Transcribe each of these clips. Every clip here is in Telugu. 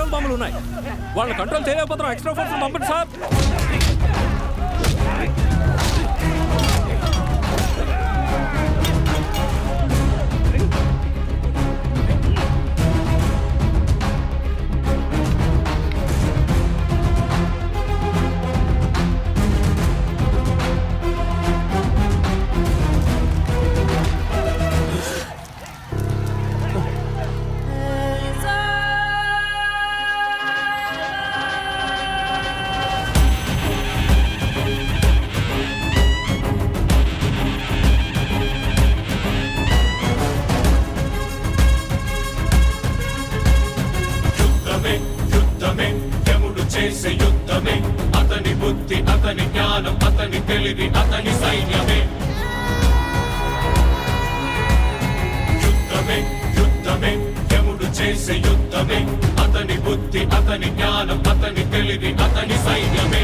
పెట్రోల్ పంపులు ఉన్నాయి. వాళ్ళని కంట్రోల్ చేయలేకపోతున్నాం. ఎక్స్ట్రా ఫోర్స్ పంపండి సార్. చేసే యుద్ధమే అతని బుద్ధి, అతని జ్ఞానం, అతని తెలివి, అతని సైన్యమే. యుద్ధమే యుద్ధమే యముడు చేసే యుద్ధమే అతని బుద్ధి, అతని జ్ఞానం, అతని తెలివి, అతని సైన్యమే.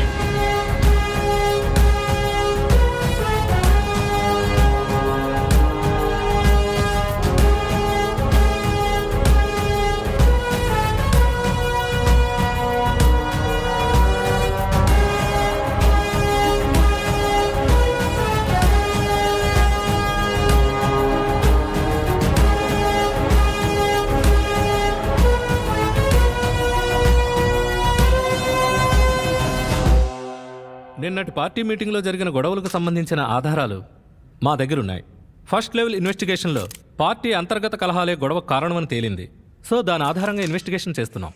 నిన్నటి పార్టీ మీటింగ్లో జరిగిన గొడవలకు సంబంధించిన ఆధారాలు మా దగ్గరున్నాయి. ఫస్ట్ లెవెల్ ఇన్వెస్టిగేషన్లో పార్టీ అంతర్గత కలహాలే గొడవ కారణమని తేలింది. సో దాని ఆధారంగా ఇన్వెస్టిగేషన్ చేస్తున్నాం.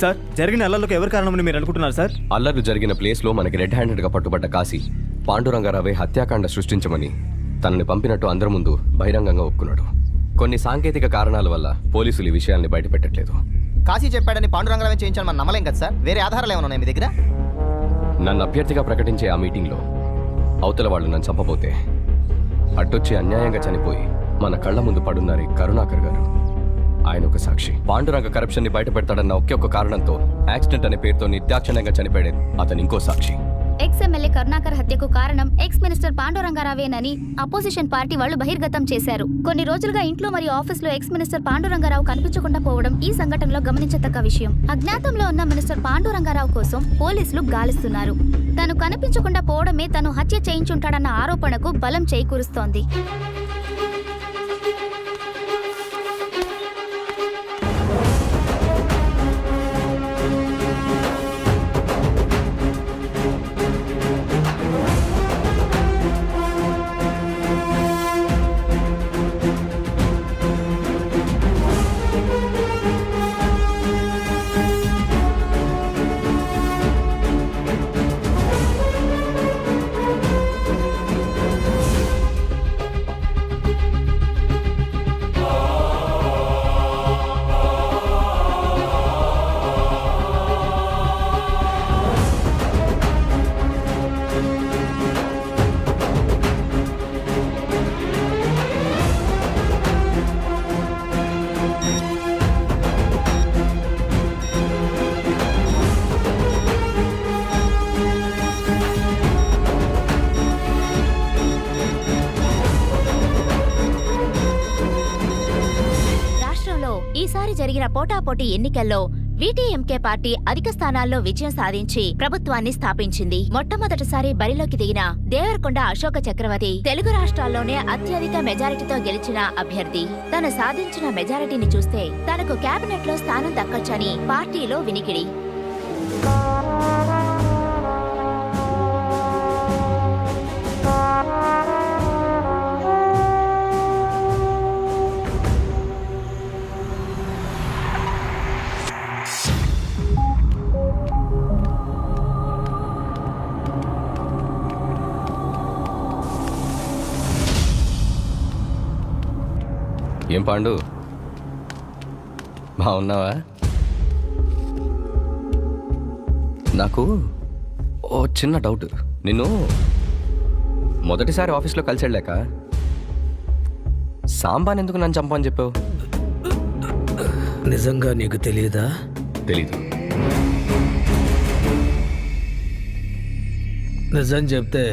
సార్, జరిగిన అల్లర్లకు ఎవరు కారణమని మీరు అనుకుంటున్నారు సార్? అల్లర్లు జరిగిన ప్లేస్లో మనకి రెడ్ హ్యాండెడ్గా పట్టుబడ్డ కాశీ పాండురంగారావే హత్యాకాండ సృష్టించమని తనని పంపినట్టు అందరి ముందు బహిరంగంగా ఒప్పుకున్నాడు. కొన్ని సాంకేతిక కారణాల వల్ల పోలీసులు ఈ విషయాల్ని బయటపెట్టట్లేదు. కాశీ చెప్పాడని పాండురంగారావే చేయించాలని మనం నమ్మలేం కదా సార్. వేరే ఆధారాలు ఏమైనా ఉన్నాయి మీ దగ్గర? నన్ను అభ్యర్థిగా ప్రకటించే ఆ మీటింగ్లో అవతల వాళ్ళు నన్ను చంపబోతే అట్టొచ్చి అన్యాయంగా చనిపోయి మన కళ్ళ ముందు పడున్నారు కరుణాకర్ గారు. ఆయన ఒక సాక్షి. పాండురంగ కరప్షన్ ని బయట పెడతాడన్న ఒకే ఒక కారణంతో యాక్సిడెంట్ అనే పేరుతో నిర్దాక్షిణ్యంగా చనిపోయాడు అతను ఇంకో సాక్షి. ఎక్స్ ఎమ్మెల్యే కరుణాకర్ హత్యకు కారణం ఎక్స్ మినిస్టర్ పాండురంగారావేనని అపోజిషన్ పార్టీ వాళ్ళు బహిర్గతం చేశారు. కొన్ని రోజులుగా ఇంట్లో మరియు ఆఫీసులో ఎక్స్ మినిస్టర్ పాండురంగారావు కనిపించకుండా పోవడం ఈ సంఘటనలో గమనించదగ్గ విషయం. అజ్ఞాతంలో ఉన్న మినిస్టర్ పాండురంగారావు కోసం పోలీసులు గాలిస్తున్నారు. తను కనిపించకుండా పోవడమే తను హత్య చేయించుంటాడన్న ఆరోపణకు బలం చేకూరుస్తోంది. ఈసారి జరిగిన పోటాపోటీ ఎన్నికల్లో వీటీఎంకే పార్టీ అధిక స్థానాల్లో విజయం సాధించి ప్రభుత్వాన్ని స్థాపించింది. మొట్టమొదటిసారి బరిలోకి దిగిన దేవరకొండ అశోక చక్రవర్తి తెలుగు రాష్ట్రాల్లోనే అత్యధిక మెజారిటీతో గెలిచిన అభ్యర్థి. తను సాధించిన మెజారిటీని చూస్తే తనకు కేబినెట్ లో స్థానం దక్కొచ్చని పార్టీలో వినికిడి. ఏం పాండు, బాగున్నావా? నాకు ఓ చిన్న డౌట్. నిన్ను మొదటిసారి ఆఫీస్లో కలిసి వెళ్ళాక సాంబాన్ ఎందుకు నన్ను చంపని చెప్పావు? నిజంగా నీకు తెలియదా? తెలీదు. నిజం చెప్తే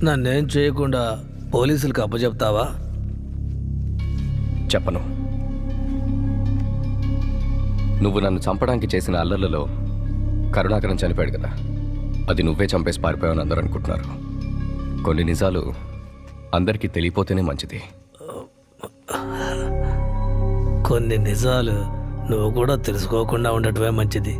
నన్నేం చేయకుండా పోలీసులకు అప్పచెప్తావా? చెప్పను. నువ్వు నన్ను చంపడానికి చేసిన అల్లర్లలో కరుణాకరం చనిపోయాడు కదా, అది నువ్వే చంపేసి పారిపోయావని అందరూ అనుకుంటున్నారు. కొన్ని నిజాలు అందరికీ తెలియపోతేనే మంచిది. కొన్ని నిజాలు నువ్వు కూడా తెలుసుకోకుండా ఉండటమే మంచిది.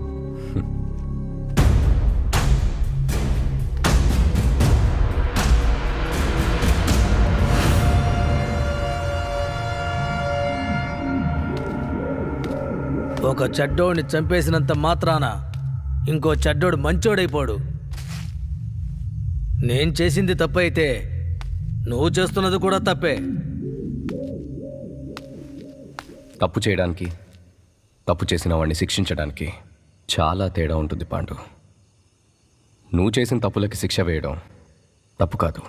ఒక చెడ్డోడిని చంపేసినంత మాత్రాన ఇంకో చెడ్డోడు మంచోడైపోడు. నేను చేసింది తప్పైతే నువ్వు చేస్తున్నది కూడా తప్పే. తప్పు చేయడానికి, తప్పు చేసిన వాడిని శిక్షించడానికి చాలా తేడా ఉంటుంది పాండు. నువ్వు చేసిన తప్పులకి శిక్ష వేయడం తప్పు కాదు.